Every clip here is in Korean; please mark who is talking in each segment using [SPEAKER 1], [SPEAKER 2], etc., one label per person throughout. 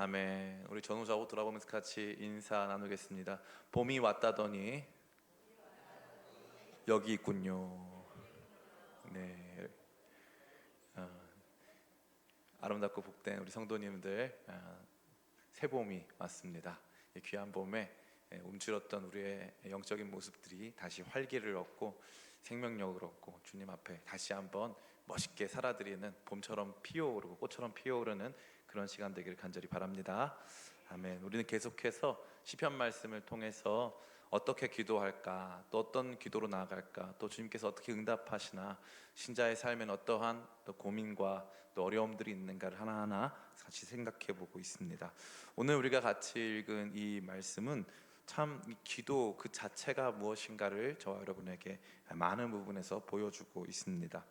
[SPEAKER 1] 아멘. 우리 전후좌우 돌아보면서 같이 인사 나누겠습니다. 봄이 왔다더니 여기 있군요. 네, 아름답고 복된 우리 성도님들, 새 봄이 왔습니다. 이 귀한 봄에 움츠렀던 우리의 영적인 모습들이 다시 활기를 얻고 생명력을 얻고 주님 앞에 다시 한번 멋있게 살아드리는 봄처럼 피어오르고 꽃처럼 피어오르는 그런 시간 되기를 간절히 바랍니다. 아멘. 우리는 계속해서 시편 말씀을 통해서 어떻게 기도할까, 또 어떤 기도로 나아갈까, 또 주님께서 어떻게 응답하시나, 신자의 삶엔 어떠한 또 고민과 또 어려움들이 있는가를 하나하나 같이 생각해 보고 있습니다. 오늘 우리가 같이 읽은 이 말씀은 참 기도 그 자체가 무엇인가를 저와 여러분에게 많은 부분에서 보여주고 있습니다.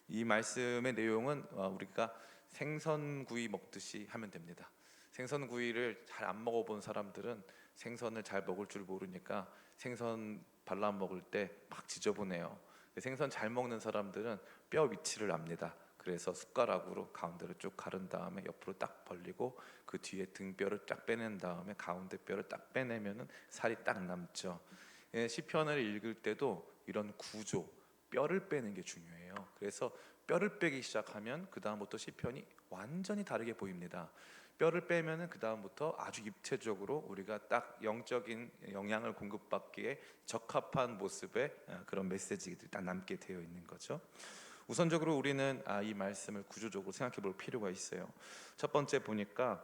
[SPEAKER 1] 이 말씀의 내용은 우리가 생선구이 먹듯이 하면 됩니다. 생선구이를 잘 안 먹어본 사람들은 생선을 잘 먹을 줄 모르니까 생선 발라 먹을 때 막 지저분해요. 생선 잘 먹는 사람들은 뼈 위치를 압니다. 그래서 숟가락으로 가운데를 쭉 가른 다음에 옆으로 딱 벌리고 그 뒤에 등뼈를 쫙 빼낸 다음에 가운데 뼈를 딱 빼내면은 살이 딱 남죠. 시편을 읽을 때도 이런 구조, 뼈를 빼는 게 중요해요. 그래서 뼈를 빼기 시작하면 그 다음부터 시편이 완전히 다르게 보입니다. 뼈를 빼면은 그 다음부터 아주 입체적으로 우리가 딱 영적인 영향을 공급받기에 적합한 모습의 그런 메시지들이 딱 남게 되어 있는 거죠. 우선적으로 우리는 이 말씀을 구조적으로 생각해 볼 필요가 있어요. 첫 번째 보니까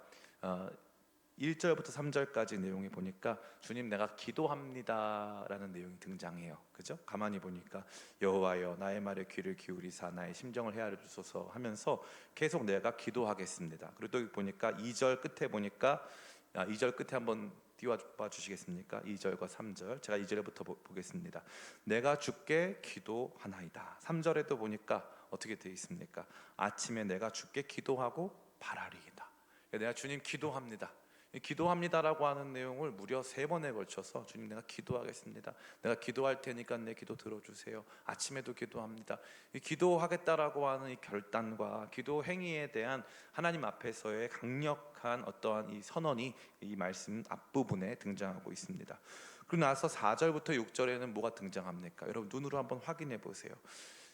[SPEAKER 1] 1절부터 3절까지 내용이 보니까 주님 내가 기도합니다 라는 내용이 등장해요. 그죠? 가만히 보니까 여호와여 나의 말에 귀를 기울이사 나의 심정을 헤아려 주소서 하면서 계속 내가 기도하겠습니다. 그리고 또 보니까 2절 끝에 보니까 2절 끝에 한번 띄워봐 주시겠습니까? 2절과 3절 제가 2절부터 보겠습니다. 내가 주께 기도하나이다. 3절에도 보니까 어떻게 되어 있습니까? 아침에 내가 주께 기도하고 바라리이다. 내가 주님 기도합니다. 기도합니다라고 하는 내용을 무려 3번에 걸쳐서 주님 내가 기도하겠습니다. 내가 기도할 테니까 내 기도 들어주세요. 아침에도 기도합니다. 이 기도하겠다라고 하는 이 결단과 기도 행위에 대한 하나님 앞에서의 강력한 어떠한 이 선언이 이 말씀 앞부분에 등장하고 있습니다. 그리고 나서 4절부터 6절에는 뭐가 등장합니까? 여러분 눈으로 한번 확인해 보세요.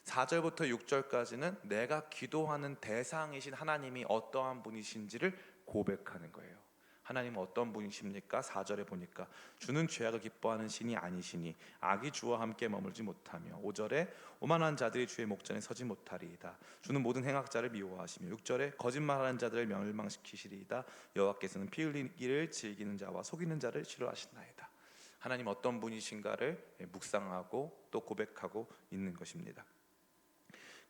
[SPEAKER 1] 4절부터 6절까지는 내가 기도하는 대상이신 하나님이 어떠한 분이신지를 고백하는 거예요. 하나님은 어떤 분이십니까? 4절에 보니까 주는 죄악을 기뻐하는 신이 아니시니 악이 주와 함께 머물지 못하며 5절에 오만한 자들이 주의 목전에 서지 못하리이다. 주는 모든 행악자를 미워하시며 6절에 거짓말하는 자들을 멸망시키시리이다. 여호와께서는 피 흘리기를 즐기는 자와 속이는 자를 싫어하신나이다. 하나님 어떤 분이신가를 묵상하고 또 고백하고 있는 것입니다.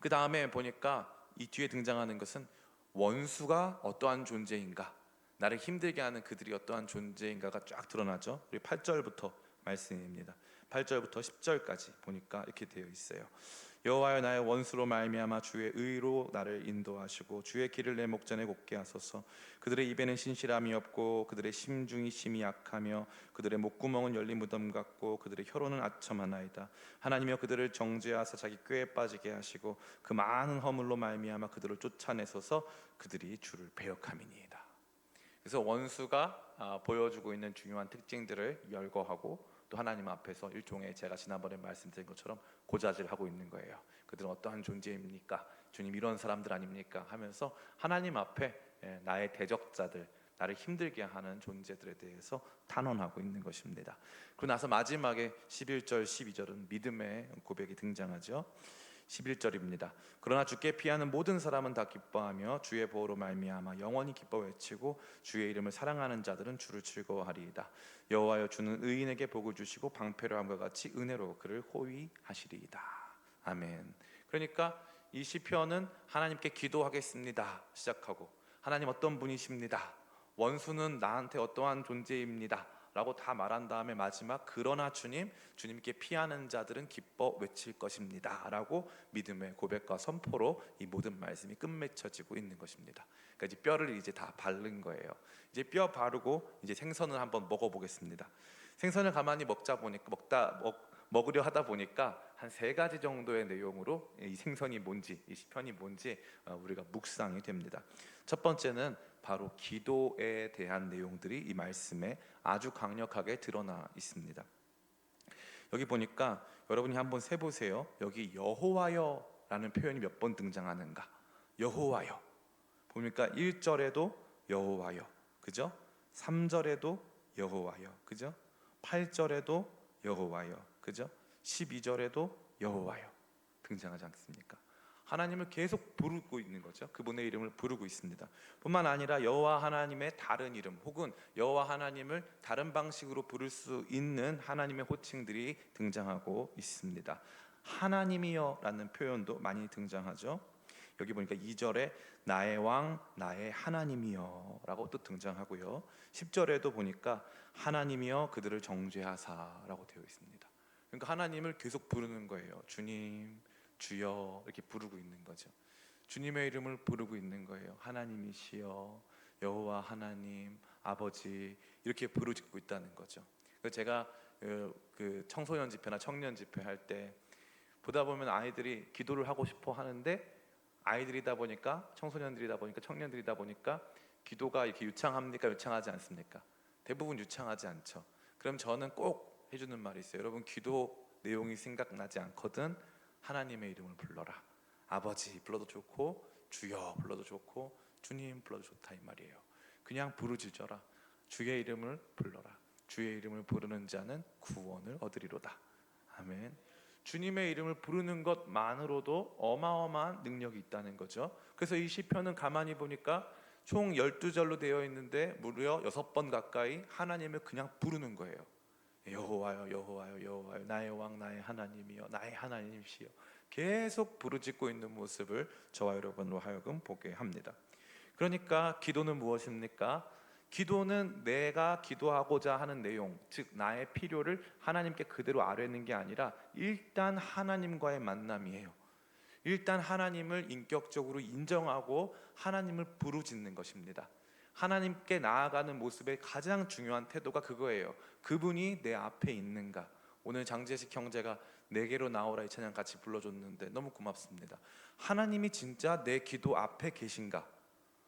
[SPEAKER 1] 그 다음에 보니까 이 뒤에 등장하는 것은 원수가 어떠한 존재인가, 나를 힘들게 하는 그들이 어떠한 존재인가가 쫙 드러나죠. 그리고 8절부터 말씀입니다. 8절부터 10절까지 보니까 이렇게 되어 있어요. 여호와여 나의 원수로 말미암아 주의 의로 나를 인도하시고 주의 길을 내 목전에 곱게 하소서. 그들의 입에는 신실함이 없고 그들의 심중이 심히 약하며 그들의 목구멍은 열린 무덤 같고 그들의 혀로는 아첨하나이다. 하나님여 그들을 정죄하사 자기 꾀에 빠지게 하시고 그 많은 허물로 말미암아 그들을 쫓아내소서. 그들이 주를 배역함이니이다. 그래서 원수가 보여주고 있는 중요한 특징들을 열거하고 또 하나님 앞에서 일종의 제가 지난번에 말씀드린 것처럼 고자질하고 있는 거예요. 그들은 어떠한 존재입니까? 주님 이런 사람들 아닙니까? 하면서 하나님 앞에 나의 대적자들, 나를 힘들게 하는 존재들에 대해서 탄원하고 있는 것입니다. 그리고 나서 마지막에 11절, 12절은 믿음의 고백이 등장하죠. 11절입니다. 그러나 주께 피하는 모든 사람은 다 기뻐하며 주의 보호로 말미암아 영원히 기뻐 외치고 주의 이름을 사랑하는 자들은 주를 즐거워하리이다. 여호와여 주는 의인에게 복을 주시고 방패로 함과 같이 은혜로 그를 호위하시리이다. 아멘. 그러니까 이 시편은 하나님께 기도하겠습니다 시작하고 하나님 어떤 분이십니다. 원수는 나한테 어떠한 존재입니다 라고 다 말한 다음에 마지막 그러나 주님께 피하는 자들은 기뻐 외칠 것입니다 라고 믿음의 고백과 선포로 이 모든 말씀이 끝맺혀지고 있는 것입니다. 그러니까 이제 뼈를 이제 다 바른 거예요. 이제 뼈 바르고 이제 생선을 한번 먹어보겠습니다. 생선을 가만히 먹으려 하다 보니까 한 3가지 정도의 내용으로 이 생선이 뭔지 이 시편이 뭔지 우리가 묵상이 됩니다. 첫 번째는 바로 기도에 대한 내용들이 이 말씀에 아주 강력하게 드러나 있습니다. 여기 보니까 여러분이 한번 세보세요. 여기 여호와여라는 표현이 몇 번 등장하는가? 여호와여. 보니까 1절에도 여호와여, 그죠? 3절에도 여호와여, 그죠? 8절에도 여호와여, 그죠? 12절에도 여호와여 등장하지 않습니까? 하나님을 계속 부르고 있는 거죠. 그분의 이름을 부르고 있습니다. 뿐만 아니라 여호와 하나님의 다른 이름 혹은 여호와 하나님을 다른 방식으로 부를 수 있는 하나님의 호칭들이 등장하고 있습니다. 하나님이여라는 표현도 많이 등장하죠. 여기 보니까 2절에 나의 왕 나의 하나님이여 라고 또 등장하고요. 10절에도 보니까 하나님이여 그들을 정죄하사 라고 되어 있습니다. 그러니까 하나님을 계속 부르는 거예요. 주님, 주여 이렇게 부르고 있는 거죠. 주님의 이름을 부르고 있는 거예요. 하나님이시여, 여호와 하나님, 아버지 이렇게 부르고 있다는 거죠. 제가 그 청소년 집회나 청년 집회 할 때 보다 보면 아이들이 기도를 하고 싶어 하는데 아이들이다 보니까 청소년들이다 보니까 청년들이다 보니까 기도가 이렇게 유창합니까? 유창하지 않습니까? 대부분 유창하지 않죠. 그럼 저는 꼭 해주는 말이 있어요. 여러분 기도 내용이 생각나지 않거든 하나님의 이름을 불러라. 아버지 불러도 좋고 주여 불러도 좋고 주님 불러도 좋다 이 말이에요. 그냥 부르짖어라. 주의 이름을 불러라. 주의 이름을 부르는 자는 구원을 얻으리로다. 아멘. 주님의 이름을 부르는 것만으로도 어마어마한 능력이 있다는 거죠. 그래서 이 시편은 가만히 보니까 총 12절로 되어 있는데 무려 6번 가까이 하나님을 그냥 부르는 거예요. 여호와여 여호와여 여호와여 나의 왕 나의 하나님이여 나의 하나님이시여 계속 부르짖고 있는 모습을 저와 여러분으로 하여금 보게 합니다. 그러니까 기도는 무엇입니까? 기도는 내가 기도하고자 하는 내용, 즉 나의 필요를 하나님께 그대로 아뢰는 게 아니라 일단 하나님과의 만남이에요. 일단 하나님을 인격적으로 인정하고 하나님을 부르짖는 것입니다. 하나님께 나아가는 모습의 가장 중요한 태도가 그거예요. 그분이 내 앞에 있는가. 오늘 장재식 형제가 내게로 나오라 이 찬양 같이 불러줬는데 너무 고맙습니다. 하나님이 진짜 내 기도 앞에 계신가?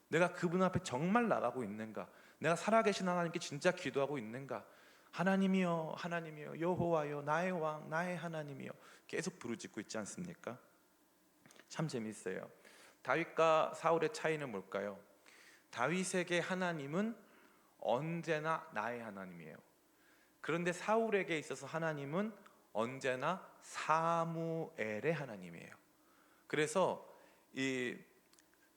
[SPEAKER 1] 내가 그분 앞에 정말 나가고 있는가? 내가 살아계신 하나님께 진짜 기도하고 있는가? 하나님이여 하나님이여 여호와여 나의 왕 나의 하나님이여 계속 부르짖고 있지 않습니까? 참 재밌어요. 다윗과 사울의 차이는 뭘까요? 다윗에게 하나님은 언제나 나의 하나님이에요. 그런데 사울에게 있어서 하나님은 언제나 사무엘의 하나님이에요. 그래서 이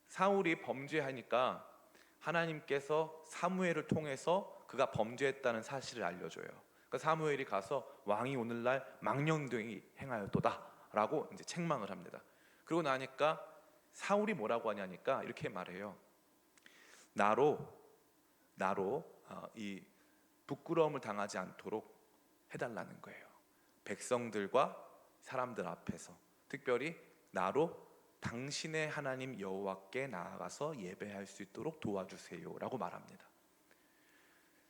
[SPEAKER 1] 사울이 범죄하니까 하나님께서 사무엘을 통해서 그가 범죄했다는 사실을 알려줘요. 그러니까 사무엘이 가서 왕이 오늘날 망령되이 행하였도다 라고 이제 책망을 합니다. 그러고 나니까 사울이 뭐라고 하냐니까 이렇게 말해요. 나로 이 부끄러움을 당하지 않도록 해달라는 거예요. 백성들과 사람들 앞에서 특별히 나로 당신의 하나님 여호와께 나아가서 예배할 수 있도록 도와주세요 라고 말합니다.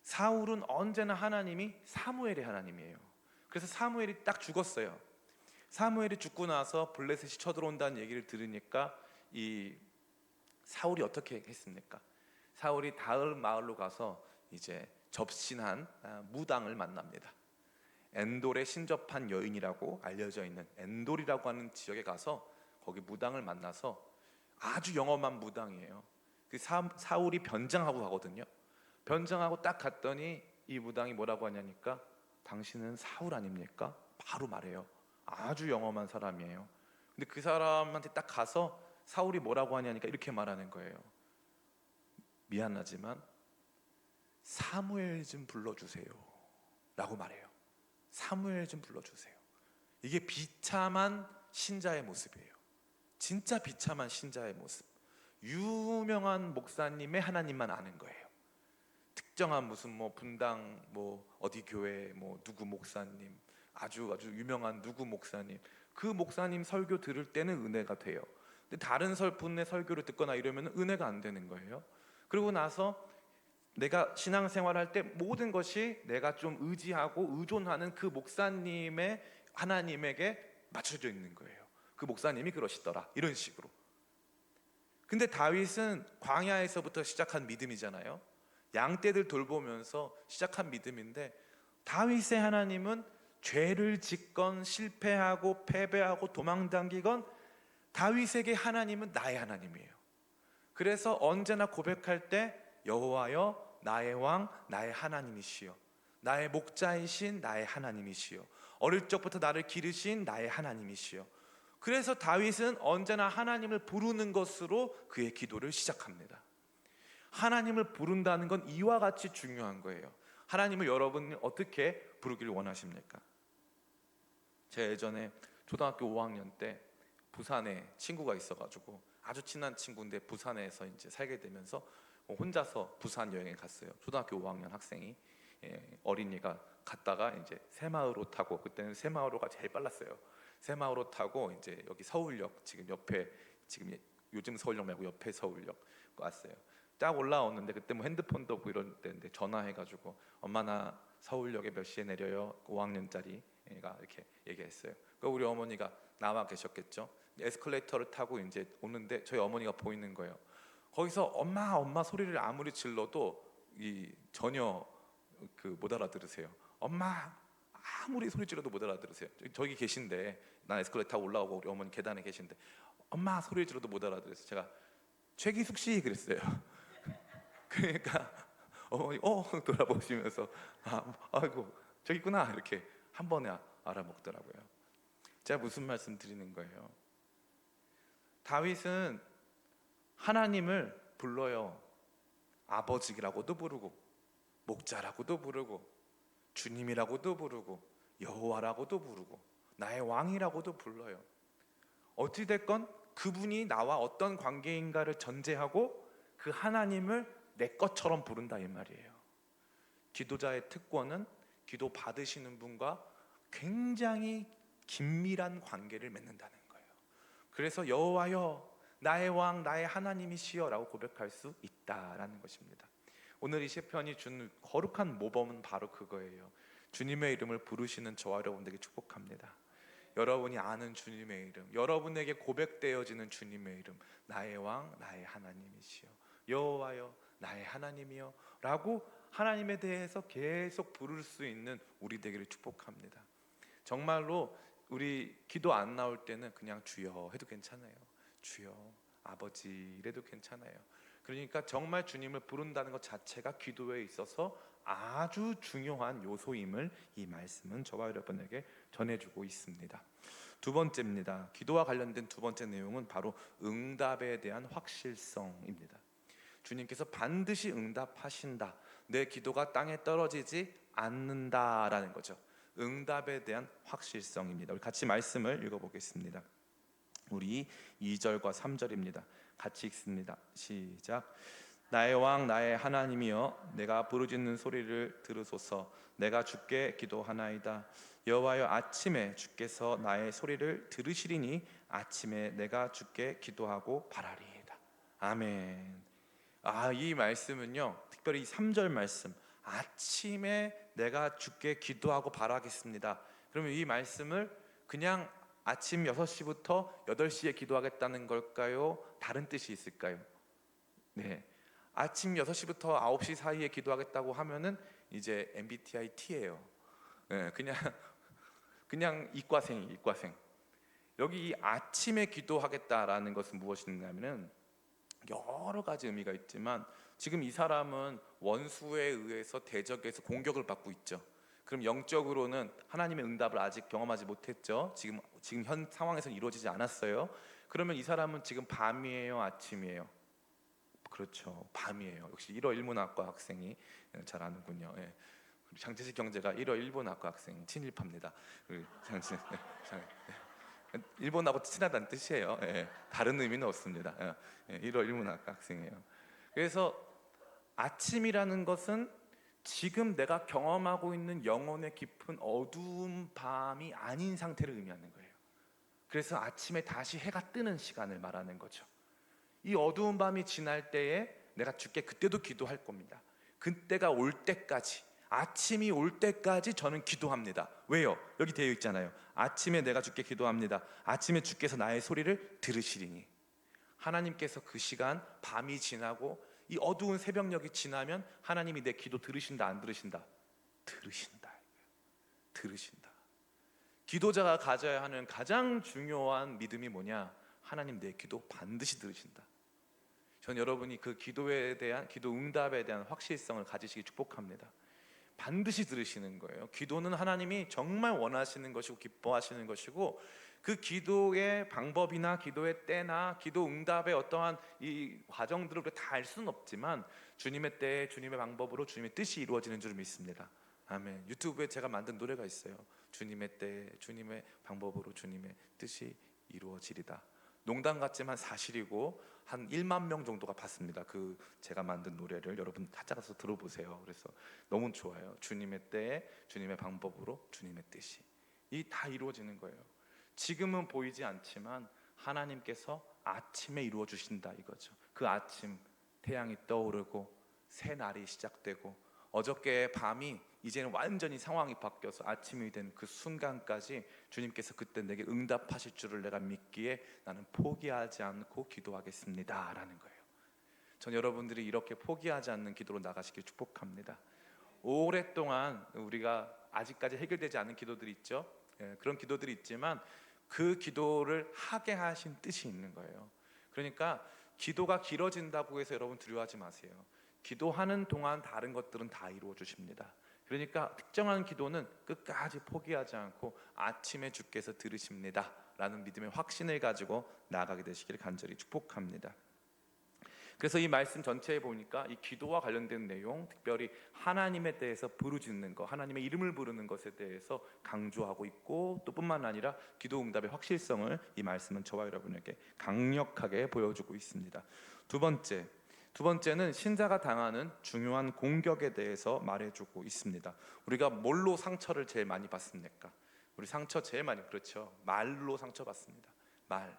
[SPEAKER 1] 사울은 언제나 하나님이 사무엘의 하나님이에요. 그래서 사무엘이 딱 죽었어요. 사무엘이 죽고 나서 블레셋이 쳐들어온다는 얘기를 들으니까 이 사울이 어떻게 했습니까? 사울이 다을 마을로 가서 이제 접신한 무당을 만납니다. 엔돌에 신접한 여인이라고 알려져 있는 엔돌이라고 하는 지역에 가서 거기 무당을 만나서 아주 영험한 무당이에요. 그 사울이 변장하고 가거든요. 변장하고 딱 갔더니 이 무당이 뭐라고 하냐니까 당신은 사울 아닙니까? 바로 말해요. 아주 영험한 사람이에요. 근데 그 사람한테 딱 가서 사울이 뭐라고 하냐니까 이렇게 말하는 거예요. 미안하지만 사무엘 좀 불러주세요 라고 말해요. 사무엘 좀 불러주세요. 이게 비참한 신자의 모습이에요. 진짜 비참한 신자의 모습. 유명한 목사님의 하나님만 아는 거예요. 특정한 무슨 뭐 분당 뭐 어디 교회 뭐 누구 목사님 아주 유명한 누구 목사님 그 목사님 설교 들을 때는 은혜가 돼요. 근데 다른 분의 설교를 듣거나 이러면 은혜가 안 되는 거예요. 그러고 나서 내가 신앙생활할 때 모든 것이 내가 좀 의지하고 의존하는 그 목사님의 하나님에게 맞춰져 있는 거예요. 그 목사님이 그러시더라 이런 식으로. 근데 다윗은 광야에서부터 시작한 믿음이잖아요. 양떼들 돌보면서 시작한 믿음인데, 다윗의 하나님은 죄를 짓건 실패하고 패배하고 도망당기건 다윗에게 하나님은 나의 하나님이에요. 그래서 언제나 고백할 때 여호와여 나의 왕 나의 하나님이시여, 나의 목자이신 나의 하나님이시여, 어릴 적부터 나를 기르신 나의 하나님이시여. 그래서 다윗은 언제나 하나님을 부르는 것으로 그의 기도를 시작합니다. 하나님을 부른다는 건 이와 같이 중요한 거예요. 하나님을 여러분 어떻게 부르기를 원하십니까? 제가 예전에 초등학교 5학년 때 부산에 친구가 있어가지고, 아주 친한 친구인데 부산에서 이제 살게 되면서 혼자서 부산 여행에 갔어요. 초등학교 5학년 학생이, 어린이가 갔다가 이제 새마을호 타고, 그때는 새마을호가 제일 빨랐어요. 새마을호 타고 이제 여기 서울역, 지금 옆에, 지금 요즘 서울역 말고 옆에 서울역 왔어요. 딱 올라오는데 그때 뭐 핸드폰도 없고 이런 때인데 전화해가지고 엄마 나 서울역에 몇 시에 내려요? 5학년짜리 애가 이렇게 얘기했어요. 그 우리 어머니가 나와 계셨겠죠. 에스컬레이터를 타고 이제 오는데 저희 어머니가 보이는 거예요. 거기서 엄마 소리를 아무리 질러도 전혀 못 알아들으세요. 엄마 아무리 소리 질러도 못 알아들으세요. 저기 계신데, 난 에스컬레이터 타고 올라오고 우리 어머니 계단에 계신데 엄마 소리 질러도 못 알아들으세요. 제가 최기숙 씨 그랬어요. 그러니까 어머니 돌아보시면서 아이고 저기 있구나 이렇게 한 번에 알아먹더라고요. 제가 무슨 말씀 드리는 거예요? 다윗은 하나님을 불러요. 아버지라고도 부르고, 목자라고도 부르고, 주님이라고도 부르고, 여호와라고도 부르고, 나의 왕이라고도 불러요. 어찌됐건 그분이 나와 어떤 관계인가를 전제하고 그 하나님을 내 것처럼 부른다 이 말이에요. 기도자의 특권은 기도 받으시는 분과 굉장히 긴밀한 관계를 맺는다는 거예요. 그래서 여호와여 나의 왕 나의 하나님이시여 라고 고백할 수 있다라는 것입니다. 오늘 이 시편이 준 거룩한 모범은 바로 그거예요. 주님의 이름을 부르시는 저와 여러분들에게 축복합니다. 여러분이 아는 주님의 이름, 여러분에게 고백되어지는 주님의 이름, 나의 왕 나의 하나님이시여, 여호와여 나의 하나님이여 라고 하나님에 대해서 계속 부를 수 있는 우리 되기를 축복합니다. 정말로 우리 기도 안 나올 때는 그냥 주여 해도 괜찮아요. 주여 아버지 이래도 괜찮아요. 그러니까 정말 주님을 부른다는 것 자체가 기도에 있어서 아주 중요한 요소임을 이 말씀은 저와 여러분에게 전해주고 있습니다. 두 번째입니다. 기도와 관련된 두 번째 내용은 바로 응답에 대한 확실성입니다. 주님께서 반드시 응답하신다, 내 기도가 땅에 떨어지지 않는다라는 거죠. 응답에 대한 확실성입니다. 우리 같이 말씀을 읽어보겠습니다. 우리 2절과 3절입니다. 같이 읽습니다. 시작. 나의 왕 나의 하나님이여 내가 부르짖는 소리를 들으소서. 내가 주께 기도하나이다. 여호와여 아침에 주께서 나의 소리를 들으시리니 아침에 내가 주께 기도하고 바라리이다. 아멘. 이 말씀은요, 특별히 3절 말씀, 아침에 내가 주께 기도하고 바라겠습니다. 그러면 이 말씀을 그냥 아침 6시부터 8시에 기도하겠다는 걸까요? 다른 뜻이 있을까요? 네, 아침 6시부터 9시 사이에 기도하겠다고 하면은 이제 MBTI T예요. 네, 그냥 이과생. 여기 이 아침에 기도하겠다라는 것은 무엇인가면은 여러 가지 의미가 있지만, 지금 이 사람은 원수에 의해서 대적에서 공격을 받고 있죠. 그럼 영적으로는 하나님의 응답을 아직 경험하지 못했죠. 지금 현 상황에서는 이루어지지 않았어요. 그러면 이 사람은 지금 밤이에요, 아침이에요? 그렇죠, 밤이에요. 역시 1호 일문학과 학생이 잘 아는군요. 예. 장재식 경제가 1호 일본학과 학생 친일파입니다. 일본하고 친하다는 뜻이에요. 예. 다른 의미는 없습니다. 1호 일문학과 학생이에요. 그래서 아침이라는 것은 지금 내가 경험하고 있는 영혼의 깊은 어두운 밤이 아닌 상태를 의미하는 거예요. 그래서 아침에 다시 해가 뜨는 시간을 말하는 거죠. 이 어두운 밤이 지날 때에 내가 주께 그때도 기도할 겁니다. 그때가 올 때까지, 아침이 올 때까지 저는 기도합니다. 왜요? 여기 되어 있잖아요. 아침에 내가 주께 기도합니다. 아침에 주께서 나의 소리를 들으시리니. 하나님께서 그 시간, 밤이 지나고 이 어두운 새벽녘이 지나면 하나님이 내 기도 들으신다, 안 들으신다? 들으신다. 들으신다. 기도자가 가져야 하는 가장 중요한 믿음이 뭐냐? 하나님 내 기도 반드시 들으신다. 전 여러분이 그 기도에 대한, 기도 응답에 대한 확실성을 가지시기 축복합니다. 반드시 들으시는 거예요. 기도는 하나님이 정말 원하시는 것이고 기뻐하시는 것이고, 그 기도의 방법이나 기도의 때나 기도 응답의 어떠한 이 과정들을 다 알 수는 없지만 주님의 때에 주님의 방법으로 주님의 뜻이 이루어지는 줄 믿습니다. 아멘. 유튜브에 제가 만든 노래가 있어요. 주님의 때에 주님의 방법으로 주님의 뜻이 이루어지리다. 농담 같지만 사실이고 한 1만 명 정도가 봤습니다. 그 제가 만든 노래를 여러분 찾아가서 들어보세요. 그래서 너무 좋아요. 주님의 때에 주님의 방법으로 주님의 뜻이 이 다 이루어지는 거예요. 지금은 보이지 않지만 하나님께서 아침에 이루어 주신다 이거죠. 그 아침 태양이 떠오르고 새 날이 시작되고 어저께의 밤이 이제는 완전히 상황이 바뀌어서 아침이 된 그 순간까지 주님께서 그때 내게 응답하실 줄을 내가 믿기에 나는 포기하지 않고 기도하겠습니다 라는 거예요. 전 여러분들이 이렇게 포기하지 않는 기도로 나가시길 축복합니다. 오랫동안 우리가 아직까지 해결되지 않은 기도들이 있죠. 그런 기도들이 있지만 그 기도를 하게 하신 뜻이 있는 거예요. 그러니까 기도가 길어진다고 해서 여러분 두려워하지 마세요. 기도하는 동안 다른 것들은 다 이루어 주십니다. 그러니까 특정한 기도는 끝까지 포기하지 않고 아침에 주께서 들으십니다 라는 믿음의 확신을 가지고 나아가게 되시기를 간절히 축복합니다. 그래서 이 말씀 전체에 보니까 이 기도와 관련된 내용, 특별히 하나님에 대해서 부르짖는 것, 하나님의 이름을 부르는 것에 대해서 강조하고 있고, 또 뿐만 아니라 기도 응답의 확실성을 이 말씀은 저와 여러분에게 강력하게 보여주고 있습니다. 두 번째는 신자가 당하는 중요한 공격에 대해서 말해주고 있습니다. 우리가 뭘로 상처를 제일 많이 받습니까? 우리 상처 제일 많이, 그렇죠, 말로 상처받습니다. 말.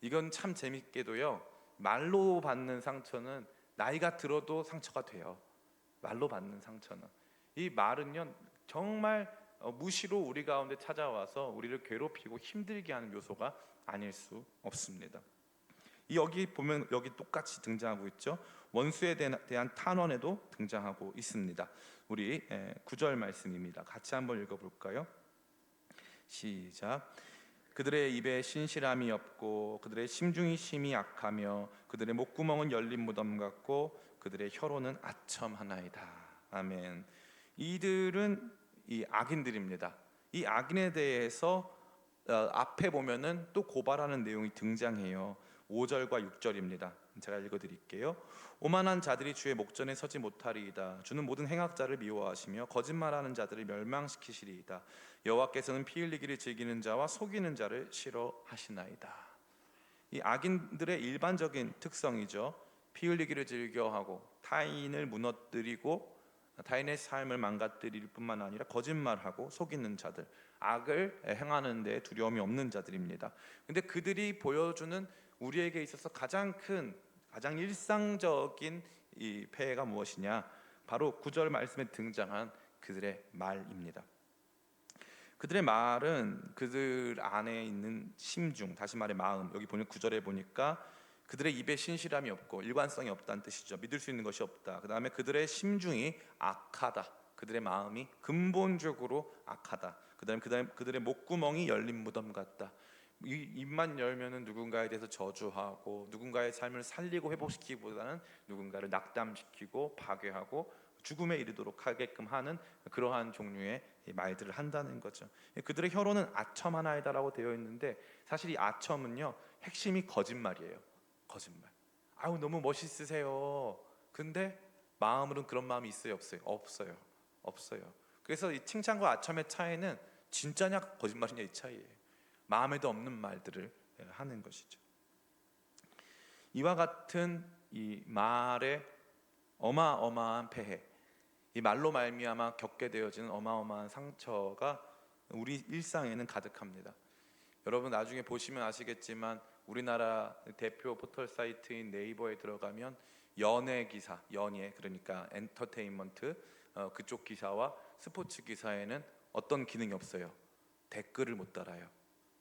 [SPEAKER 1] 이건 참 재밌게도요, 말로 받는 상처는 나이가 들어도 상처가 돼요. 말로 받는 상처는. 이 말은요 정말 무시로 우리 가운데 찾아와서 우리를 괴롭히고 힘들게 하는 요소가 아닐 수 없습니다. 여기 보면 여기 똑같이 등장하고 있죠. 원수에 대한 탄원에도 등장하고 있습니다. 우리 9절 말씀입니다. 같이 한번 읽어볼까요? 시작. 그들의 입에 신실함이 없고 그들의 심중이 심히 악하며 그들의 목구멍은 열린 무덤 같고 그들의 혀로는 아첨하나이다. 아멘. 이들은 이 악인들입니다. 이 악인에 대해서 앞에 보면은 또 고발하는 내용이 등장해요. 5절과 6절입니다. 제가 읽어드릴게요. 오만한 자들이 주의 목전에 서지 못하리이다. 주는 모든 행악자를 미워하시며 거짓말하는 자들을 멸망시키시리이다. 여호와께서는 피 흘리기를 즐기는 자와 속이는 자를 싫어하시나이다. 이 악인들의 일반적인 특성이죠. 피 흘리기를 즐겨하고 타인을 무너뜨리고 타인의 삶을 망가뜨릴 뿐만 아니라 거짓말하고 속이는 자들, 악을 행하는 데 두려움이 없는 자들입니다. 근데 그들이 보여주는 우리에게 있어서 가장 일상적인 이 폐해가 무엇이냐? 바로 9절 말씀에 등장한 그들의 말입니다. 그들의 말은 그들 안에 있는 심중, 다시 말해 마음. 여기 보면 9절에 보니까 그들의 입에 신실함이 없고 일관성이 없다는 뜻이죠. 믿을 수 있는 것이 없다. 그 다음에 그들의 심중이 악하다. 그들의 마음이 근본적으로 악하다. 그 다음에 그들의 목구멍이 열린 무덤 같다. 입만 열면은 누군가에 대해서 저주하고 누군가의 삶을 살리고 회복시키기보다는 누군가를 낙담시키고 파괴하고 죽음에 이르도록 하게끔 하는 그러한 종류의 말들을 한다는 거죠. 그들의 혀로는 아첨 하나이다라고 되어 있는데 사실 이 아첨은요 핵심이 거짓말이에요. 거짓말. 아유 너무 멋있으세요. 근데 마음으로는 그런 마음이 있어요, 없어요? 없어요. 그래서 이 칭찬과 아첨의 차이는 진짜냐 거짓말이냐 이 차이예요. 마음에도 없는 말들을 하는 것이죠. 이와 같은 이 말의 어마어마한 폐해, 이 말로 말미암아 겪게 되어지는 어마어마한 상처가 우리 일상에는 가득합니다. 여러분 나중에 보시면 아시겠지만 우리나라 대표 포털 사이트인 네이버에 들어가면 연예 기사, 그러니까 엔터테인먼트 그쪽 기사와 스포츠 기사에는 어떤 기능이 없어요? 댓글을 못 달아요.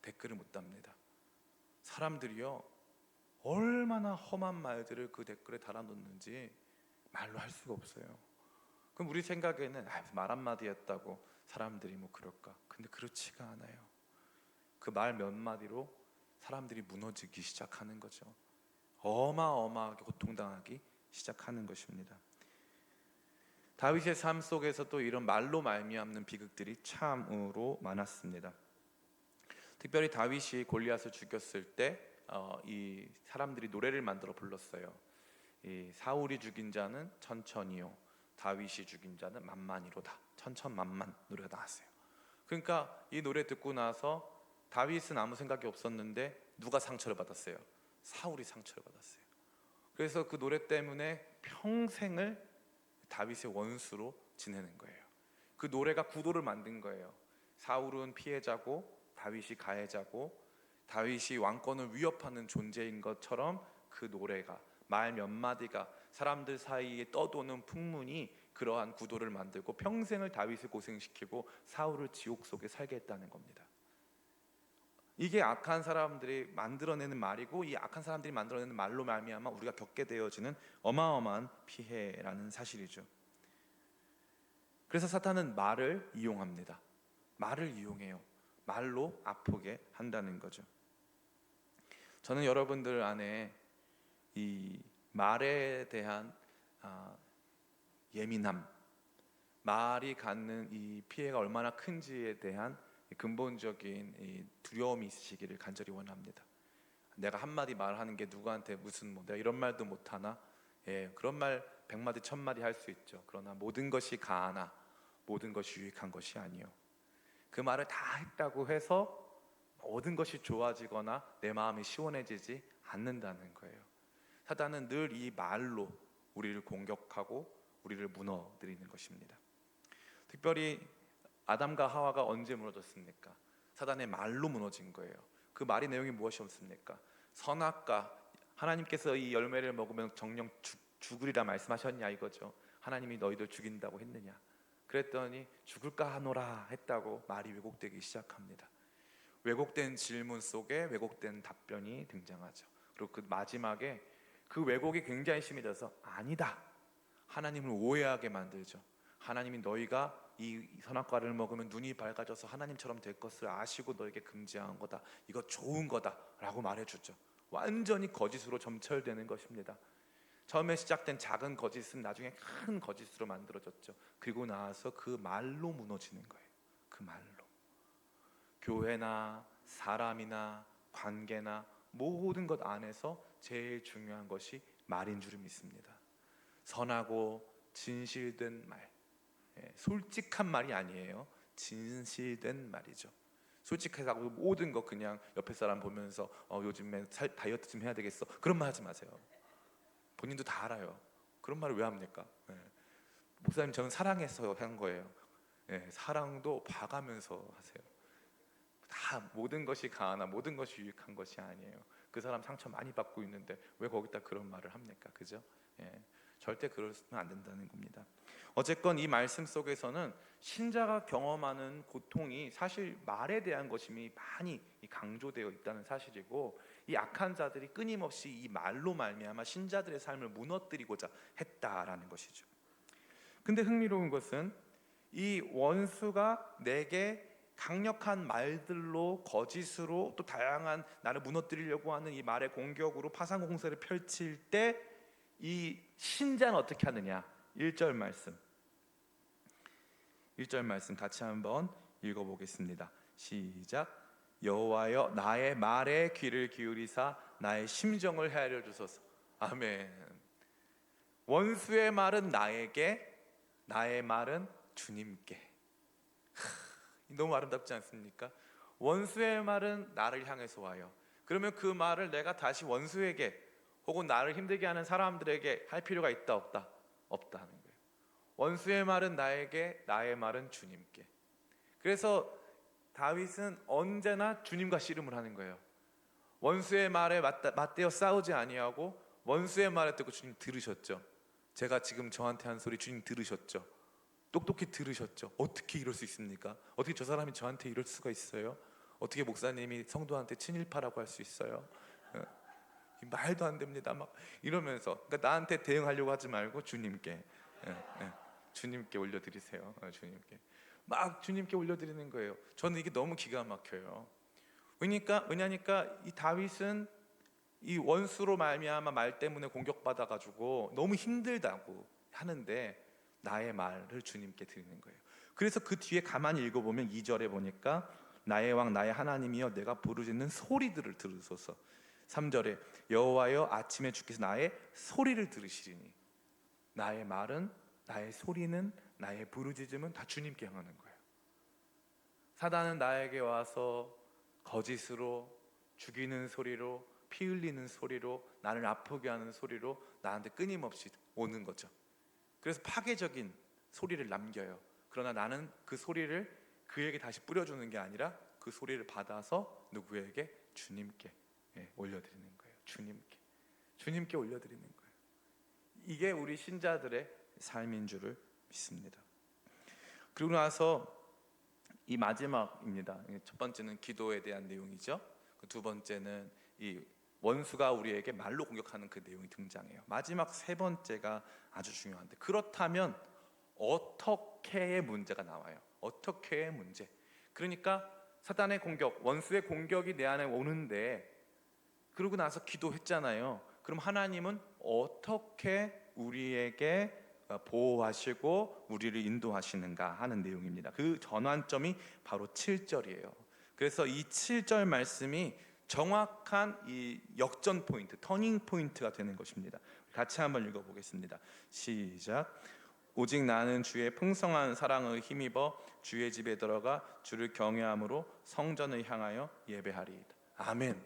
[SPEAKER 1] 댓글을 못 답니다. 사람들이요 얼마나 험한 말들을 그 댓글에 달아놓는지 말로 할 수가 없어요. 그럼 우리 생각에는 말 한마디였다고 사람들이 뭐 그럴까? 근데 그렇지가 않아요. 그 말 몇 마디로 사람들이 무너지기 시작하는 거죠. 어마어마하게 고통당하기 시작하는 것입니다. 다윗의 삶 속에서도 이런 말로 말미암는 비극들이 참으로 많았습니다. 특별히 다윗이 골리앗을 죽였을 때 이 사람들이 노래를 만들어 불렀어요. 이 사울이 죽인 자는 천천히요, 다윗이 죽인 자는 만만히로다. 천천만만 노래가 나왔어요. 그러니까 이 노래 듣고 나서 다윗은 아무 생각이 없었는데 누가 상처를 받았어요? 사울이 상처를 받았어요. 그래서 그 노래 때문에 평생을 다윗의 원수로 지내는 거예요. 그 노래가 구도를 만든 거예요. 사울은 피해자고 다윗이 가해자고 다윗이 왕권을 위협하는 존재인 것처럼 그 노래가, 말 몇 마디가 사람들 사이에 떠도는 풍문이 그러한 구도를 만들고 평생을 다윗을 고생시키고 사울을 지옥 속에 살게 했다는 겁니다. 이게 악한 사람들이 만들어내는 말이고, 이 악한 사람들이 만들어내는 말로 말미암아 우리가 겪게 되어지는 어마어마한 피해라는 사실이죠. 그래서 사탄은 말을 이용합니다. 말을 이용해요. 말로 아프게 한다는 거죠. 저는 여러분들 안에 이 말에 대한 예민함, 말이 갖는 이 피해가 얼마나 큰지에 대한 근본적인 이 두려움이 있으시기를 간절히 원합니다. 내가 한마디 말하는 게 누구한테 무슨 내가 이런 말도 못하나? 그런 말 100마디 1000마디 할 수 있죠. 그러나 모든 것이 가하나 모든 것이 유익한 것이 아니요, 그 말을 다 했다고 해서 모든 것이 좋아지거나 내 마음이 시원해지지 않는다는 거예요. 사단은 늘 이 말로 우리를 공격하고 우리를 무너뜨리는 것입니다. 특별히 아담과 하와가 언제 무너졌습니까? 사단의 말로 무너진 거예요. 그 말의 내용이 무엇이었습니까? 선악과, 하나님께서 이 열매를 먹으면 정령 죽으리라 말씀하셨냐 이거죠. 하나님이 너희들 죽인다고 했느냐? 그랬더니 죽을까 하노라 했다고 말이 왜곡되기 시작합니다. 왜곡된 질문 속에 왜곡된 답변이 등장하죠. 그리고 그 마지막에 그 왜곡이 굉장히 심해져서 아니다, 하나님을 오해하게 만들죠. 하나님이 너희가 이 선악과를 먹으면 눈이 밝아져서 하나님처럼 될 것을 아시고 너에게 금지한 거다, 이거 좋은 거다 라고 말해주죠. 완전히 거짓으로 점철되는 것입니다. 처음에 시작된 작은 거짓은 나중에 큰 거짓으로 만들어졌죠. 그리고 나서 그 말로 무너지는 거예요. 그 말로. 교회나 사람이나 관계나 모든 것 안에서 제일 중요한 것이 말인 줄 믿습니다. 선하고 진실된 말, 솔직한 말이 아니에요. 진실된 말이죠. 솔직해서 모든 거 그냥 옆에 사람 보면서 요즘에 다이어트 좀 해야 되겠어, 그런 말 하지 마세요. 본인도 다 알아요. 그런 말을 왜 합니까? 목사님, 저는 사랑해서 한 거예요. 사랑도 봐가면서 하세요. 다 모든 것이 가하나 모든 것이 유익한 것이 아니에요. 그 사람 상처 많이 받고 있는데 왜 거기다 그런 말을 합니까? 그죠? 절대 그러면 안 된다는 겁니다. 어쨌건 이 말씀 속에서는 신자가 경험하는 고통이 사실 말에 대한 것임이 많이 강조되어 있다는 사실이고, 이 악한 자들이 끊임없이 이 말로 말미암아 신자들의 삶을 무너뜨리고자 했다라는 것이죠. 근데 흥미로운 것은 이 원수가 내게 강력한 말들로, 거짓으로, 또 다양한 나를 무너뜨리려고 하는 이 말의 공격으로 파상 공세를 펼칠 때 이 신자는 어떻게 하느냐? 1절 말씀 같이 한번 읽어보겠습니다. 시작. 여호와여, 나의 말에 귀를 기울이사 나의 심정을 헤아려 주소서. 아멘. 원수의 말은 나에게, 나의 말은 주님께. 너무 아름답지 않습니까? 원수의 말은 나를 향해서 와요. 그러면 그 말을 내가 다시 원수에게 혹은 나를 힘들게 하는 사람들에게 할 필요가 있다 없다? 없다는 거예요. 원수의 말은 나에게, 나의 말은 주님께. 그래서 다윗은 언제나 주님과 씨름을 하는 거예요. 원수의 말에 맞대어 싸우지 아니하고, 원수의 말을 듣고 주님 들으셨죠? 제가 지금 저한테 한 소리 주님 들으셨죠? 똑똑히 들으셨죠? 어떻게 이럴 수 있습니까? 어떻게 저 사람이 저한테 이럴 수가 있어요? 어떻게 목사님이 성도한테 친일파라고 할 수 있어요? 말도 안 됩니다. 막 이러면서, 그러니까 나한테 대응하려고 하지 말고 주님께, 예, 예, 주님께 올려드리세요. 주님께 막 주님께 올려드리는 거예요. 저는 이게 너무 기가 막혀요. 왜냐니까 이 다윗은 이 원수로 말미암아 말 때문에 공격받아가지고 너무 힘들다고 하는데 나의 말을 주님께 드리는 거예요. 그래서 그 뒤에 가만히 읽어보면 2절에 보니까 나의 왕 나의 하나님이여 내가 부르짖는 소리들을 들으소서. 3절에 여호와여 아침에 주께서 나의 소리를 들으시리니, 나의 말은, 나의 소리는, 나의 부르짖음은 다 주님께 향하는 거예요. 사단은 나에게 와서 거짓으로, 죽이는 소리로, 피 흘리는 소리로, 나를 아프게 하는 소리로 나한테 끊임없이 오는 거죠. 그래서 파괴적인 소리를 남겨요. 그러나 나는 그 소리를 그에게 다시 뿌려주는 게 아니라 그 소리를 받아서 누구에게? 주님께 올려드리는 거예요. 주님께 올려드리는 거예요. 이게 우리 신자들의 삶인 줄을 믿습니다. 그리고 나서 이 마지막입니다. 첫 번째는 기도에 대한 내용이죠. 두 번째는 이 원수가 우리에게 말로 공격하는 그 내용이 등장해요. 마지막 세 번째가 아주 중요한데, 그렇다면 어떻게의 문제가 나와요. 어떻게의 문제. 그러니까 사단의 공격, 원수의 공격이 내 안에 오는데, 그러고 나서 기도했잖아요. 그럼 하나님은 어떻게 우리에게 보호하시고 우리를 인도하시는가 하는 내용입니다. 그 전환점이 바로 7절이에요. 그래서 이 7절 말씀이 정확한 이 역전 포인트, 터닝 포인트가 되는 것입니다. 같이 한번 읽어보겠습니다. 시작. 오직 나는 주의 풍성한 사랑을 힘입어 주의 집에 들어가 주를 경외함으로 성전을 향하여 예배하리이다. 아멘.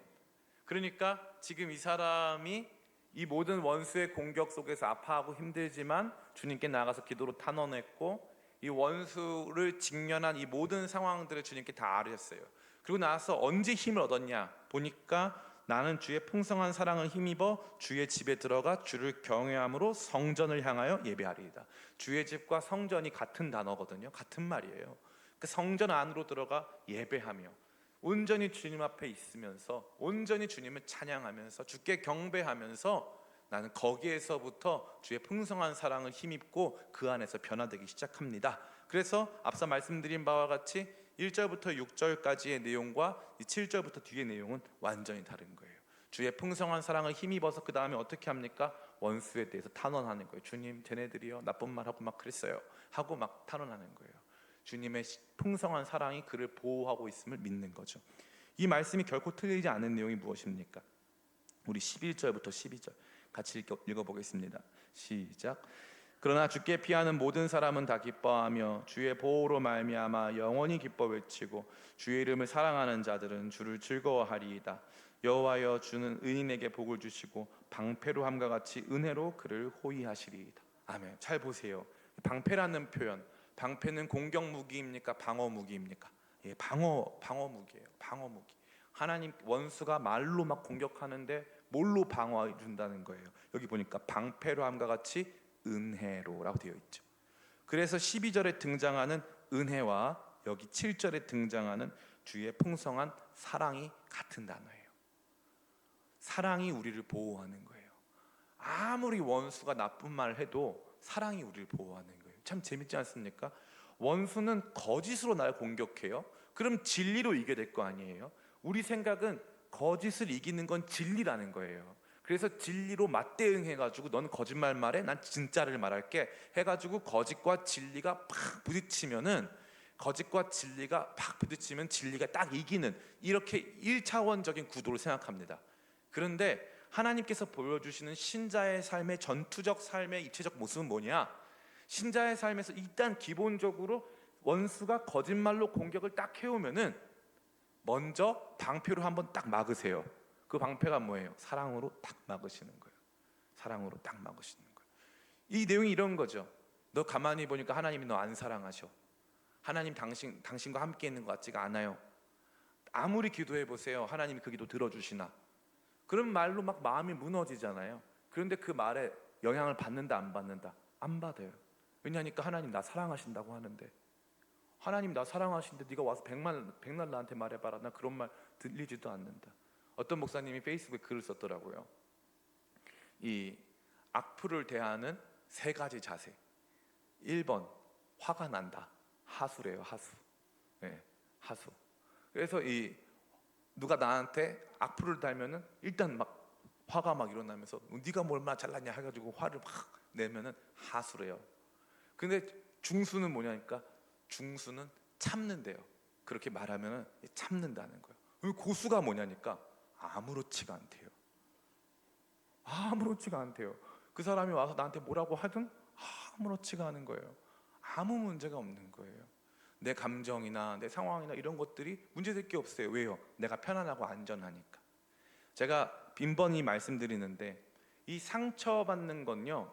[SPEAKER 1] 그러니까 지금 이 사람이 이 모든 원수의 공격 속에서 아파하고 힘들지만 주님께 나가서 기도로 탄원했고, 이 원수를 직면한 이 모든 상황들을 주님께 다 아뢰었어요. 그리고 나서 언제 힘을 얻었냐 보니까 나는 주의 풍성한 사랑을 힘입어 주의 집에 들어가 주를 경외함으로 성전을 향하여 예배하리이다. 주의 집과 성전이 같은 단어거든요. 같은 말이에요. 그 성전 안으로 들어가 예배하며 온전히 주님 앞에 있으면서 온전히 주님을 찬양하면서 주께 경배하면서 나는 거기에서부터 주의 풍성한 사랑을 힘입고 그 안에서 변화되기 시작합니다. 그래서 앞서 말씀드린 바와 같이 1절부터 6절까지의 내용과 7절부터 뒤의 내용은 완전히 다른 거예요. 주의 풍성한 사랑을 힘입어서 그 다음에 어떻게 합니까? 원수에 대해서 탄원하는 거예요. 주님, 쟤네들이요 나쁜 말 하고 막 그랬어요 하고 막 탄원하는 거예요. 주님의 풍성한 사랑이 그를 보호하고 있음을 믿는 거죠. 이 말씀이 결코 틀리지 않은 내용이 무엇입니까? 우리 11절부터 12절 같이 읽어보겠습니다. 시작. 그러나 주께 피하는 모든 사람은 다 기뻐하며 주의 보호로 말미암아 영원히 기뻐 외치고 주의 이름을 사랑하는 자들은 주를 즐거워하리이다. 여호와여 주는 의인에게 복을 주시고 방패로 함과 같이 은혜로 그를 호위하시리이다. 아멘. 잘 보세요. 방패라는 표현, 방패는 공격 무기입니까? 방어 무기입니까? 예, 방어 무기예요. 방어 무기. 하나님, 원수가 말로 막 공격하는데 뭘로 방어해 준다는 거예요. 여기 보니까 방패로 함과 같이 은혜로라고 되어 있죠. 그래서 12절에 등장하는 은혜와 여기 7절에 등장하는 주의 풍성한 사랑이 같은 단어예요. 사랑이 우리를 보호하는 거예요. 아무리 원수가 나쁜 말을 해도 사랑이 우리를 보호하는 거예요. 참 재밌지 않습니까? 원수는 거짓으로 날 공격해요. 그럼 진리로 이겨야 될 거 아니에요. 우리 생각은 거짓을 이기는 건 진리라는 거예요. 그래서 진리로 맞대응해가지고 넌 거짓말 말해, 난 진짜를 말할게 해가지고 거짓과 진리가 팍 부딪히면은, 거짓과 진리가 팍 부딪히면 진리가 딱 이기는, 이렇게 1차원적인 구도를 생각합니다. 그런데 하나님께서 보여주시는 신자의 삶의 전투적 삶의 입체적 모습은 뭐냐? 신자의 삶에서 일단 기본적으로 원수가 거짓말로 공격을 딱 해오면은 먼저 방패로 한번 딱 막으세요. 그 방패가 뭐예요? 사랑으로 딱 막으시는 거예요. 사랑으로 딱 막으시는 거예요. 이 내용이 이런 거죠. 너 가만히 보니까 하나님이 너 안 사랑하셔. 하나님 당신과 함께 있는 것 같지가 않아요. 아무리 기도해 보세요. 하나님이 그 기도 들어주시나? 그런 말로 막 마음이 무너지잖아요. 그런데 그 말에 영향을 받는다 안 받는다? 안 받아요. 왜냐하니까 하나님 나 사랑하신다고 하는데, 하나님 나 사랑하시는데 네가 와서 백날 나한테 말해봐라. 나 그런 말 들리지도 않는다. 어떤 목사님이 페이스북에 글을 썼더라고요. 이 악플을 대하는 세 가지 자세. 1번, 화가 난다. 하수래요, 하수. 네, 하수. 그래서 이 누가 나한테 악플을 달면은 일단 막 화가 막 일어나면서 네가 뭐 얼마나 잘났냐 해가지고 화를 막 내면은 하수래요. 근데 중수는 뭐냐니까, 중수는 참는데요. 그렇게 말하면은 참는다는 거예요. 그리고 고수가 뭐냐니까 아무렇지가 않대요. 아무렇지가 않대요. 그 사람이 와서 나한테 뭐라고 하든 아무렇지가 않은 거예요. 아무 문제가 없는 거예요. 내 감정이나 내 상황이나 이런 것들이 문제될 게 없어요. 왜요? 내가 편안하고 안전하니까. 제가 빈번히 말씀드리는데, 이 상처받는 건요,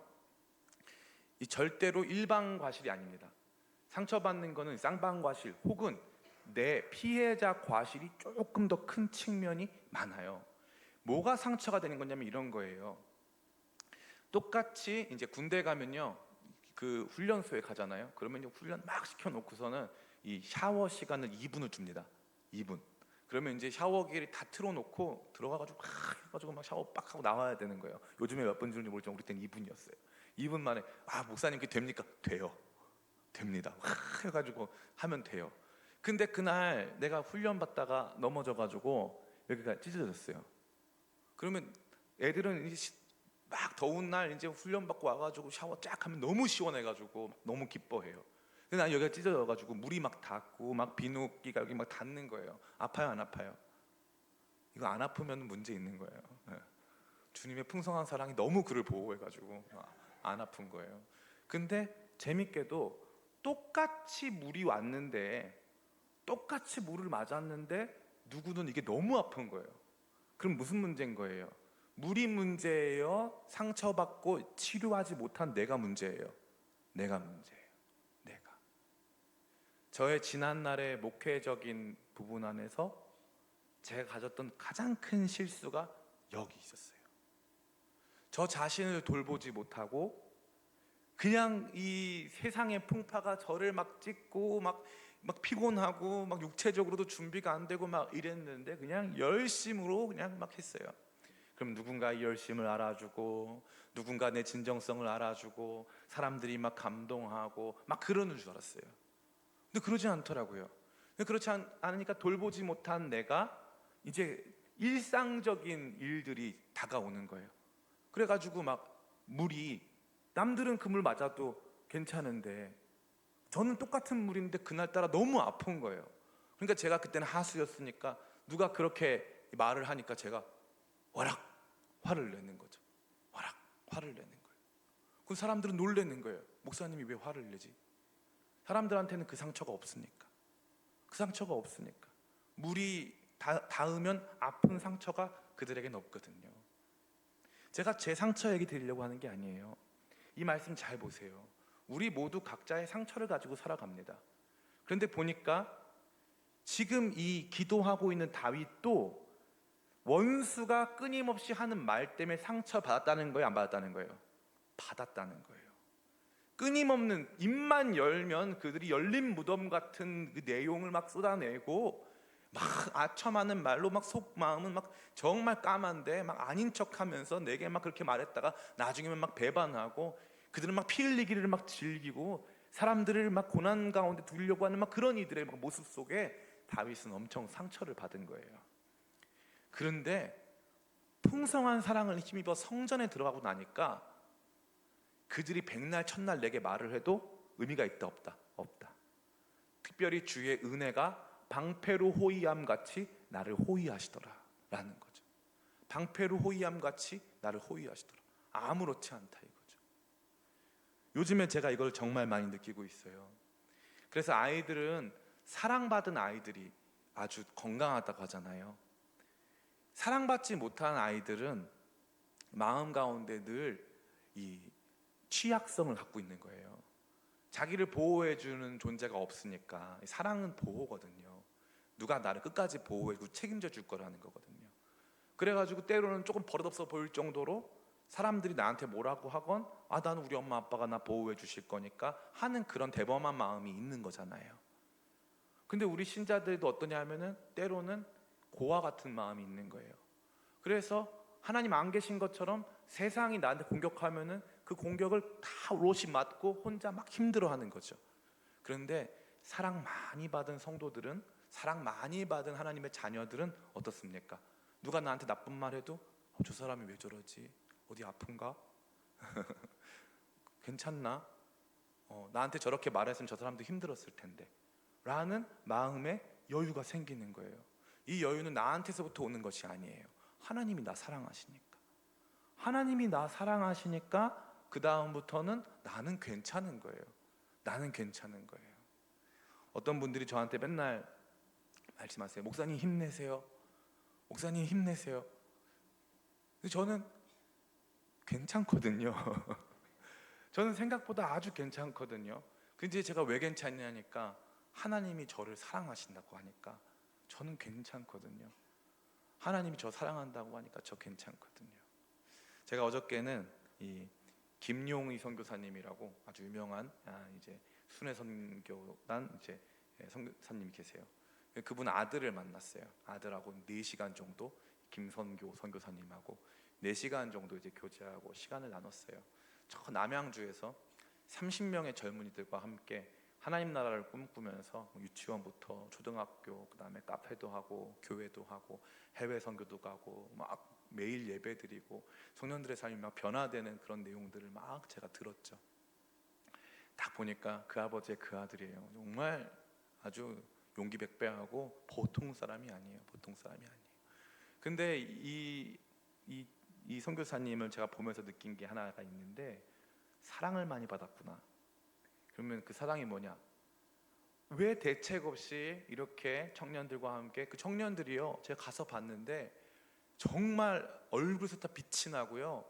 [SPEAKER 1] 이 절대로 일방과실이 아닙니다. 상처받는 거는 쌍방과실 혹은 내 피해자 과실이 조금 더 큰 측면이 많아요. 뭐가 상처가 되는 거냐면 이런 거예요. 똑같이 이제 군대 가면요, 그 훈련소에 가잖아요. 그러면 훈련 막 시켜놓고서는 이 샤워 시간을 2분을 줍니다. 2분. 그러면 이제 샤워기를 다 틀어놓고 들어가가지고 막 해가지고 막 샤워 빡 하고 나와야 되는 거예요. 요즘에 몇 분 주는지 모르지만 우리 때는 2분이었어요. 2분 만에 목사님 그게 됩니까? 돼요. 됩니다. 확 해가지고 하면 돼요. 근데 그날 내가 훈련 받다가 넘어져가지고 여기가 찢어졌어요. 그러면 애들은 이제 막 더운 날 이제 훈련 받고 와가지고 샤워 쫙 하면 너무 시원해가지고 너무 기뻐해요. 근데 난 여기가 찢어져가지고 물이 막 닿고 막 비누기가 여기 막 닿는 거예요. 아파요, 안 아파요? 이거 안 아프면 문제 있는 거예요. 네. 주님의 풍성한 사랑이 너무 그를 보호해가지고 안 아픈 거예요. 근데 재밌게도 똑같이 물이 왔는데, 똑같이 물을 맞았는데 누구는 이게 너무 아픈 거예요. 그럼 무슨 문제인 거예요? 물이 문제예요? 상처받고 치료하지 못한 내가 문제예요? 내가 문제예요. 내가. 저의 지난날의 목회적인 부분 안에서 제가 가졌던 가장 큰 실수가 여기 있었어요. 저 자신을 돌보지 못하고 그냥 이 세상의 풍파가 저를 막 찍고 막 피곤하고 막 육체적으로도 준비가 안 되고 막 이랬는데 그냥 열심으로 그냥 막 했어요. 그럼 누군가 이 열심을 알아주고 누군가 내 진정성을 알아주고 사람들이 막 감동하고 막 그러는 줄 알았어요. 근데 그러지 않더라고요. 근데 그렇지 않으니까 돌보지 못한 내가 이제 일상적인 일들이 다가오는 거예요. 그래가지고 막 물이, 남들은 그 물 맞아도 괜찮은데 저는 똑같은 물인데 그날따라 너무 아픈 거예요. 그러니까 제가 그때는 하수였으니까 누가 그렇게 말을 하니까 제가 와락 화를 내는 거죠. 와락 화를 내는 거예요. 그 사람들은 놀라는 거예요. 목사님이 왜 화를 내지? 사람들한테는 그 상처가 없으니까. 그 상처가 없으니까. 물이 닿으면 아픈 상처가 그들에게는 없거든요. 제가 제 상처 얘기 드리려고 하는 게 아니에요. 이 말씀 잘 보세요. 우리 모두 각자의 상처를 가지고 살아갑니다. 그런데 보니까 지금 이 기도하고 있는 다윗도 원수가 끊임없이 하는 말 때문에 상처받았다는 거예요? 안 받았다는 거예요? 받았다는 거예요. 끊임없는, 입만 열면 그들이 열린 무덤 같은 그 내용을 막 쏟아내고 막 아첨하는 말로 막 속마음은 막 정말 까만데 막 아닌 척하면서 내게 막 그렇게 말했다가 나중에는 막 배반하고 그들은 막 피 흘리기를 막 즐기고 사람들을 막 고난 가운데 두려고 하는 막 그런 이들의 막 모습 속에 다윗은 엄청 상처를 받은 거예요. 그런데 풍성한 사랑을 힘입어 성전에 들어가고 나니까 그들이 백날 첫날 내게 말을 해도 의미가 있다 없다? 없다. 특별히 주의 은혜가 방패로 호위함 같이 나를 호위하시더라 라는 거죠. 방패로 호위함 같이 나를 호위하시더라. 아무렇지 않다 이거죠. 요즘에 제가 이걸 정말 많이 느끼고 있어요. 그래서 아이들은, 사랑받은 아이들이 아주 건강하다고 하잖아요. 사랑받지 못한 아이들은 마음 가운데 늘 이 취약성을 갖고 있는 거예요. 자기를 보호해주는 존재가 없으니까. 사랑은 보호거든요. 누가 나를 끝까지 보호해주고 책임져 줄 거라는 거거든요. 그래가지고 때로는 조금 버릇없어 보일 정도로 사람들이 나한테 뭐라고 하건 나는 우리 엄마 아빠가 나 보호해 주실 거니까 하는 그런 대범한 마음이 있는 거잖아요. 근데 우리 신자들도 어떠냐 하면은 때로는 고아 같은 마음이 있는 거예요. 그래서 하나님 안 계신 것처럼 세상이 나한테 공격하면은 그 공격을 다 오롯이 맞고 혼자 막 힘들어하는 거죠. 그런데 사랑 많이 받은 성도들은, 사랑 많이 받은 하나님의 자녀들은 어떻습니까? 누가 나한테 나쁜 말 해도 저 사람이 왜 저러지? 어디 아픈가? 괜찮나? 나한테 저렇게 말했으면 저 사람도 힘들었을 텐데 라는 마음에 여유가 생기는 거예요. 이 여유는 나한테서부터 오는 것이 아니에요. 하나님이 나 사랑하시니까. 하나님이 나 사랑하시니까 그 다음부터는 나는 괜찮은 거예요. 나는 괜찮은 거예요. 어떤 분들이 저한테 맨날 말씀하세요. 목사님 힘내세요. 목사님 힘내세요. 근데 저는 괜찮거든요. 저는 생각보다 아주 괜찮거든요. 근데 제가 왜 괜찮냐니까 하나님이 저를 사랑하신다고 하니까 저는 괜찮거든요. 하나님이 저 사랑한다고 하니까 저 괜찮거든요. 제가 어저께는 이 김용희 선교사님이라고 아주 유명한 이제 순회 선교단 이제 선교사님이 계세요. 그분 아들을 만났어요. 아들하고 4시간 정도 김선교 선교사님하고 4시간 정도 이제 교제하고 시간을 나눴어요. 저 남양주에서 30명의 젊은이들과 함께 하나님 나라를 꿈꾸면서 유치원부터 초등학교, 그다음에 카페도 하고 교회도 하고 해외 선교도 가고 막 매일 예배 드리고 청년들의 삶이 막 변화되는 그런 내용들을 막 제가 들었죠. 딱 보니까 그 아버지의 그 아들이에요. 정말 아주 용기 백배하고 보통 사람이 아니에요. 보통 사람이 아니에요. 근데 이 선교사님을 제가 보면서 느낀 게 하나가 있는데, 사랑을 많이 받았구나. 그러면 그 사랑이 뭐냐? 왜 대책 없이 이렇게 청년들과 함께, 그 청년들이요, 제가 가서 봤는데 정말 얼굴에서 다 빛이 나고요,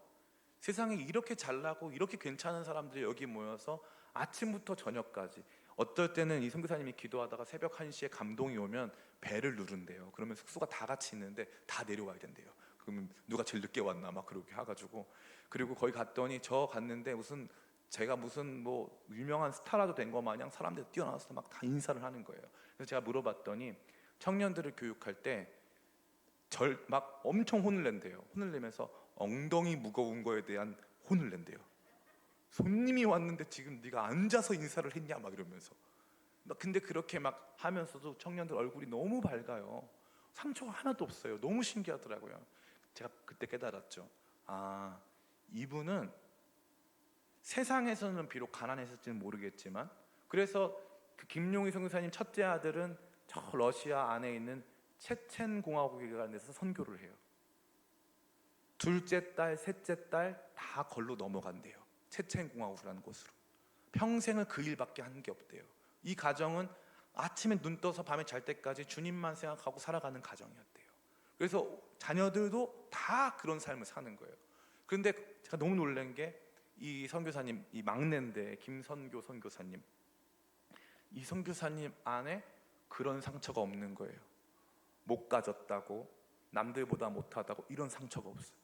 [SPEAKER 1] 세상에 이렇게 잘나고 이렇게 괜찮은 사람들이 여기 모여서 아침부터 저녁까지, 어떨 때는 이 선교사님이 기도하다가 새벽 1시에 감동이 오면 배를 누른대요. 그러면 숙소가 다 같이 있는데 다 내려와야 된대요. 그러면 누가 제일 늦게 왔나 막 그렇게 해가지고, 그리고 거기 갔더니 저 갔는데 무슨 제가 무슨 뭐 유명한 스타라도 된 거 마냥 사람들 뛰어나와서 막 다 인사를 하는 거예요. 그래서 제가 물어봤더니 청년들을 교육할 때 막 엄청 혼을 낸대요. 혼을 내면서 엉덩이 무거운 거에 대한 혼을 낸대요. 손님이 왔는데 지금 네가 앉아서 인사를 했냐 막 이러면서. 근데 그렇게 막 하면서도 청년들 얼굴이 너무 밝아요. 상처가 하나도 없어요. 너무 신기하더라고요. 제가 그때 깨달았죠. 아, 이분은 세상에서는 비록 가난했을지는 모르겠지만, 그래서 그 김용희 선교사님 첫째 아들은 저 러시아 안에 있는 체첸 공화국에 가는 데서 선교를 해요. 둘째 딸, 셋째 딸 다 걸로 넘어간대요. 체첸 공화국이라는 곳으로. 평생을 그 일밖에 한 게 없대요. 이 가정은 아침에 눈 떠서 밤에 잘 때까지 주님만 생각하고 살아가는 가정이었대요. 그래서 자녀들도 다 그런 삶을 사는 거예요. 그런데 제가 너무 놀란 게, 이 선교사님, 이 막내인데 김선교 선교사님, 이 선교사님 안에 그런 상처가 없는 거예요. 못 가졌다고, 남들보다 못하다고, 이런 상처가 없어요.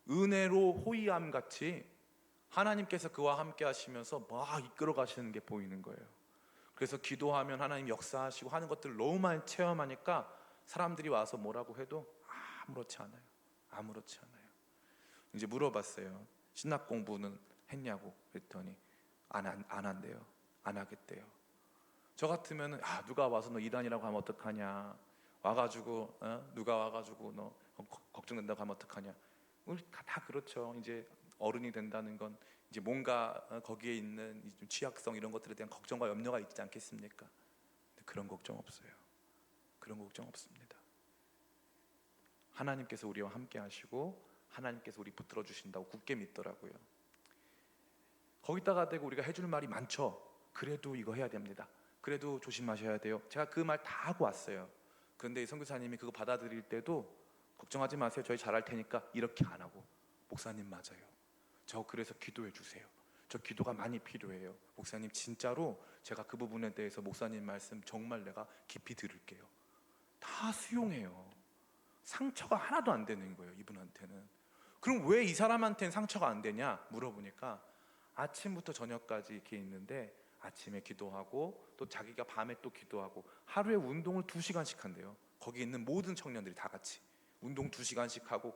[SPEAKER 1] 은혜로 호의함 같이 하나님께서 그와 함께 하시면서 막 이끌어 가시는 게 보이는 거예요. 그래서 기도하면 하나님 역사하시고 하는 것들을 너무 많이 체험하니까 사람들이 와서 뭐라고 해도 아무렇지 않아요. 아무렇지 않아요. 이제 물어봤어요. 신학 공부는 했냐고. 그랬더니 안 한대요. 안 하겠대요. 저 같으면 누가 와서 너 이단이라고 하면 어떡하냐, 와가지고 누가 와가지고 너 걱정된다고 하면 어떡하냐. 우리 다 그렇죠. 이제 어른이 된다는 건 이제 뭔가 거기에 있는 좀 취약성 이런 것들에 대한 걱정과 염려가 있지 않겠습니까? 근데 그런 걱정 없어요. 그런 걱정 없습니다. 하나님께서 우리와 함께 하시고 하나님께서 우리 붙들어 주신다고 굳게 믿더라고요. 거기다가 대고 우리가 해줄 말이 많죠. 그래도 이거 해야 됩니다. 그래도 조심하셔야 돼요. 제가 그 말 다 하고 왔어요. 그런데 이 선교사님이 그거 받아들일 때도 걱정하지 마세요, 저희 잘할 테니까, 이렇게 안 하고, 목사님 맞아요, 저 그래서 기도해 주세요, 저 기도가 많이 필요해요, 목사님 진짜로 제가 그 부분에 대해서 목사님 말씀 정말 내가 깊이 들을게요. 다 수용해요. 상처가 하나도 안 되는 거예요, 이분한테는. 그럼 왜 이 사람한테는 상처가 안 되냐 물어보니까, 아침부터 저녁까지 이렇게 있는데 아침에 기도하고 또 자기가 밤에 또 기도하고, 하루에 운동을 2시간씩 한대요. 거기 있는 모든 청년들이 다 같이 운동 2시간씩 하고,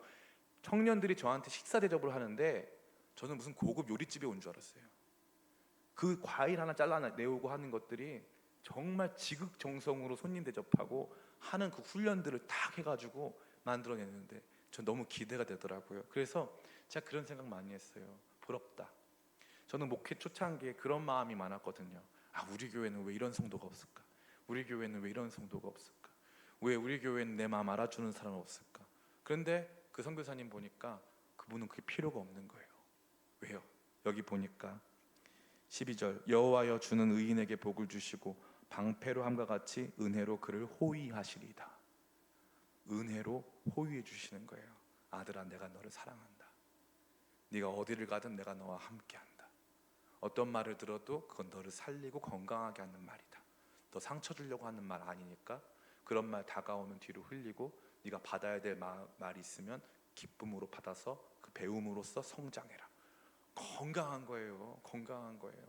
[SPEAKER 1] 청년들이 저한테 식사 대접을 하는데 저는 무슨 고급 요리집에 온 줄 알았어요. 그 과일 하나 잘라내오고 하는 것들이 정말 지극정성으로 손님 대접하고 하는 그 훈련들을 딱 해가지고 만들어내는데 전 너무 기대가 되더라고요. 그래서 제가 그런 생각 많이 했어요. 부럽다. 저는 목회 초창기에 그런 마음이 많았거든요. 아, 우리 교회는 왜 이런 성도가 없을까? 우리 교회는 왜 이런 성도가 없을까? 왜 우리 교회는 내 마음 알아주는 사람은 없을까? 그런데 그 선교사님 보니까 그분은 그게 필요가 없는 거예요. 왜요? 여기 보니까 12절, 여호와여 주는 의인에게 복을 주시고 방패로 함과 같이 은혜로 그를 호위하시리이다. 은혜로 호위해 주시는 거예요. 아들아, 내가 너를 사랑한다. 네가 어디를 가든 내가 너와 함께한다. 어떤 말을 들어도 그건 너를 살리고 건강하게 하는 말이다. 너 상처 주려고 하는 말 아니니까 그런 말 다가오면 뒤로 흘리고 네가 받아야 될 말이 있으면 기쁨으로 받아서 그 배움으로써 성장해라. 건강한 거예요. 건강한 거예요.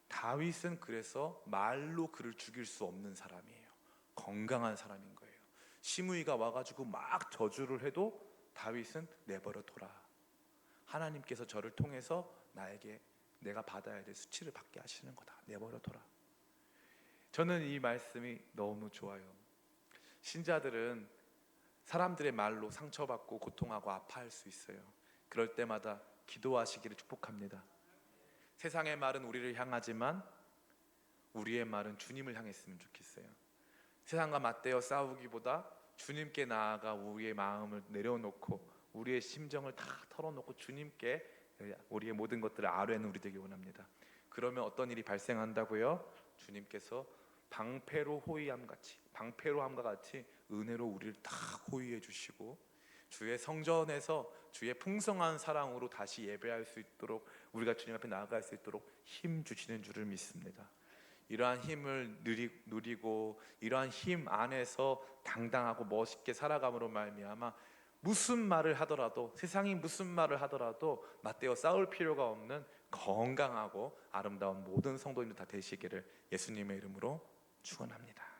[SPEAKER 1] 다윗은 그래서 말로 그를 죽일 수 없는 사람이에요. 건강한 사람인 거예요. 시므이가 와가지고 막 저주를 해도 다윗은 내버려 둬라. 하나님께서 저를 통해서 나에게 내가 받아야 될 수치를 받게 하시는 거다. 내버려 둬라. 저는 이 말씀이 너무 좋아요. 신자들은 사람들의 말로 상처받고 고통하고 아파할 수 있어요. 그럴 때마다 기도하시기를 축복합니다. 세상의 말은 우리를 향하지만 우리의 말은 주님을 향했으면 좋겠어요. 세상과 맞대어 싸우기보다 주님께 나아가 우리의 마음을 내려놓고 우리의 심정을 다 털어놓고 주님께 우리의 모든 것들을 아뢰는 우리 되기 원합니다. 그러면 어떤 일이 발생한다고요? 주님께서 방패로함과 같이 은혜로 우리를 다 호위해 주시고 주의 성전에서 주의 풍성한 사랑으로 다시 예배할 수 있도록 우리가 주님 앞에 나아갈 수 있도록 힘 주시는 줄을 믿습니다. 이러한 힘을 누리고 이러한 힘 안에서 당당하고 멋있게 살아감으로 말미암아 무슨 말을 하더라도 세상이 무슨 말을 하더라도 맞대어 싸울 필요가 없는 건강하고 아름다운 모든 성도님들 다 되시기를 예수님의 이름으로 축원합니다.